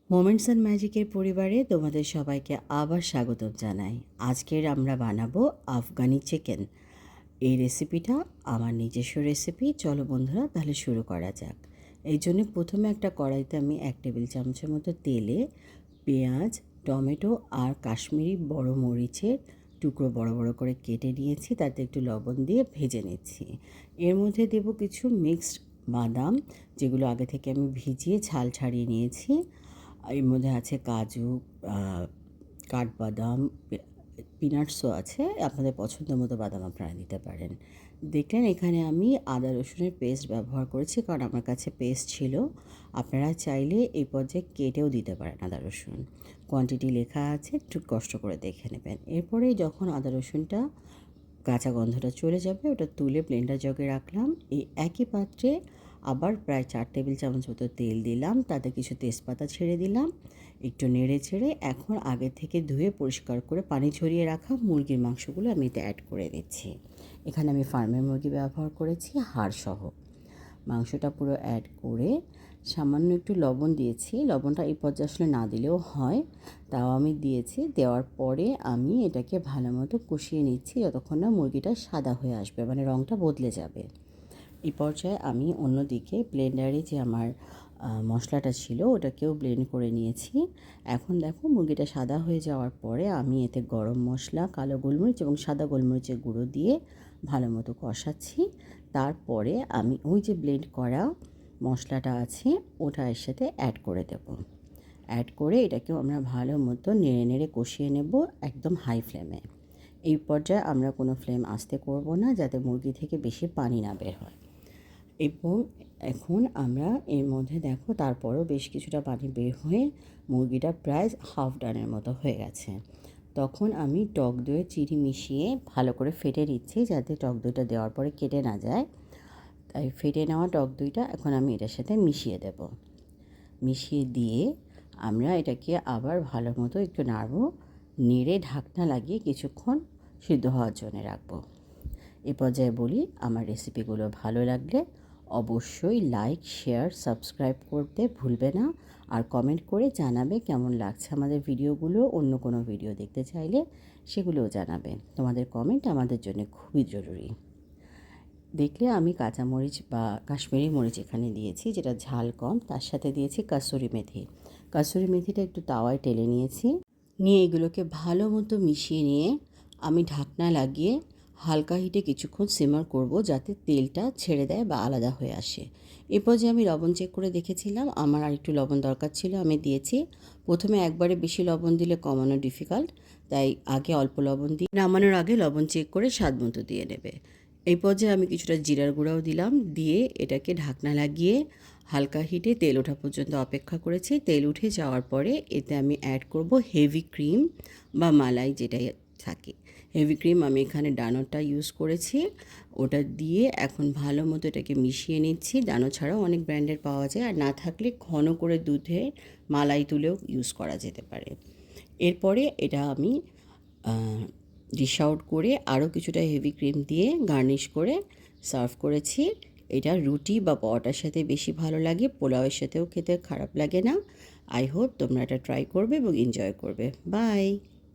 Moments and ম্যাজিকের পরিবারে তোমাদের সবাইকে আবার স্বাগতম জানাই। আজকের আমরা বানাবো আফগানি চিকেন। এই রেসিপিটা আমার নিজস্ব রেসিপি। চলো বন্ধুরা তাহলে শুরু করা যাক। এই জন্য প্রথমে একটা কড়াইতে আমি 1 টেবিল চামচের মতো তেলে পেঁয়াজ, টমেটো আর কাশ্মীরি বড় মরিচের টুকরো বড় বড় করে কেটে নিয়েছি, তাতে একটু লবণ দিয়ে ভেজে নিচ্ছি। এর মধ্যে দেব কিছু মিক্সড বাদাম, যেগুলো আগে থেকে আমি ভিজিয়ে ছাল ছাড়িয়ে নিয়েছি। এর মধ্যে আছে কাজু, কাঠবাদাম, পিনাটসও আছে। আপনাদের পছন্দ মতো বাদাম আপনারা দিতে পারেন। দেখলেন এখানে আমি আদা রসুনের পেস্ট ব্যবহার করেছি, কারণ আমার কাছে পেস্ট ছিল। আপনারা চাইলে এই পর্যায়ে কেটেও দিতে পারেন আদা রসুন। কোয়ান্টিটি লেখা আছে, একটু কষ্ট করে দেখে নেবেন। এরপরে যখন আদা রসুনটা কাঁচা গন্ধটা চলে যাবে, ওটা তুলে ব্লেন্ডার জগে রাখলাম। এই একই পাত্রে আবার প্রায় 4 টেবিল চামচ মতো তেল দিলাম, তাতে কিছু তেজপাতা ছেড়ে দিলাম। একটু নেড়ে ছেড়ে এখন আগে থেকে ধুয়ে পরিষ্কার করে পানি ঝরিয়ে রাখা মুরগির মাংসগুলো আমি এতে অ্যাড করে দিচ্ছি। এখানে আমি ফার্মের মুরগি ব্যবহার করেছি, হাড়সহ। মাংসটা পুরো অ্যাড করে সামান্য একটু লবণ দিয়েছি। লবণটা এই পর্যায়ে আসলে না দিলেও হয়, তাও আমি দিয়েছি। দেওয়ার পরে আমি এটাকে ভালো মতো কষিয়ে নিচ্ছি যতক্ষণ না মুরগিটা সাদা হয়ে আসবে, মানে রঙটা বদলে যাবে। এই পর্যায়ে আমি অন্যদিকে ব্লেন্ডারে যে আমার মশলাটা ছিল ওটাকেও ব্লেন্ড করে নিয়েছি। এখন দেখো মুরগিটা সাদা হয়ে যাওয়ার পরে আমি এতে গরম মশলা, কালো গোলমরিচ এবং সাদা গোলমরিচের গুঁড়ো দিয়ে ভালো মতো কষাচ্ছি। তারপরে আমি ওই যে ব্লেন্ড করা মশলাটা আছে ওটা এর সাথে অ্যাড করে দেব। অ্যাড করে এটাকেও আমরা ভালো মতো নেড়ে নেড়ে কষিয়ে নেব, একদম হাই ফ্লেমে। এই পর্যায়ে আমরা কোনো ফ্লেম আস্তে করব না, যাতে মুরগি থেকে বেশি পানি না বের হয়। এবং এখন আমরা এর মধ্যে দেখো তারপরও বেশ কিছুটা পানি বের হয়ে মুরগিটা প্রায় হাফ ডানের মতো হয়ে গেছে। তখন আমি টক দইয়ে চিনি মিশিয়ে ভালো করে ফেটে নিচ্ছি, যাতে টক দইটা দেওয়ার পরে কেটে না যায়। তাই ফেটে নেওয়া টক দইটা এখন আমি এটার সাথে মিশিয়ে দেব। মিশিয়ে দিয়ে আমরা এটাকে আবার ভালো মতো একটু নাড়ব, নেড়ে ঢাকনা লাগিয়ে কিছুক্ষণ সিদ্ধ হওয়ার জন্য রাখবো। এ পর্যায়ে বলি, আমার রেসিপিগুলো ভালো লাগলে অবশ্যই লাইক, শেয়ার, সাবস্ক্রাইব করতে ভুলবে না। আর কমেন্ট করে জানাবে কেমন লাগছে আমাদের ভিডিওগুলো। অন্য কোনো ভিডিও দেখতে চাইলে সেগুলোও জানাবে। তোমাদের কমেন্ট আমাদের জন্য খুবই জরুরি। দেখলে আমি কাঁচামরিচ বা কাশ্মীরি মরিচ এখানে দিয়েছি, যেটা ঝাল কম। তার সাথে দিয়েছি কাসুরি মেথি। কাসুরি মেথিটা একটু তাওয়ায় টেলে নিয়েছি। নিয়ে এগুলোকে ভালো মতো মিশিয়ে নিয়ে আমি ঢাকনা লাগিয়ে হালকা হিটে কিছুক্ষণ সিমার করব, যাতে তেলটা ছেড়ে দেয় বা আলাদা হয়ে আসে। এরপর যে আমি লবণ চেক করে দেখেছিলাম, আমার আর একটু লবণ দরকার ছিল, আমি দিয়েছি। প্রথমে একবারে বেশি লবণ দিলে কমানো ডিফিকাল্ট, তাই আগে অল্প লবণ দিয়ে নামানোর আগে লবণ চেক করে স্বাদ মতো দিয়ে নেবে। এই পর্যায়ে আমি কিছুটা জিরার গুঁড়াও দিলাম, দিয়ে এটাকে ঢাকনা লাগিয়ে হালকা হিটে তেল ওঠা পর্যন্ত অপেক্ষা করেছি। তেল উঠে যাওয়ার পরে এতে আমি অ্যাড করব হেভি ক্রিম বা মালাই, যেটাই থাকে। হেভি ক্রিম আমি এখানে ডানোটা ইউজ করেছি, ওটা দিয়ে এখন ভালো মতো এটাকে মিশিয়ে নিচ্ছি। ডানো ছাড়াও অনেক ব্র্যান্ডের পাওয়া যায়, আর না থাকলে ঘন করে দুধে মালাই তুলেও ইউজ করা যেতে পারে। এরপরে এটা আমি ডিশ আউট করে আরও কিছুটা হেভি ক্রিম দিয়ে গার্নিশ করে সার্ভ করেছি। এটা রুটি বা পরোটার সাথে বেশি ভালো লাগে, পোলাওয়ের সাথেও খেতে খারাপ লাগে না। আই হোপ তোমরা এটা ট্রাই করবে এবং এনজয় করবে। বাই।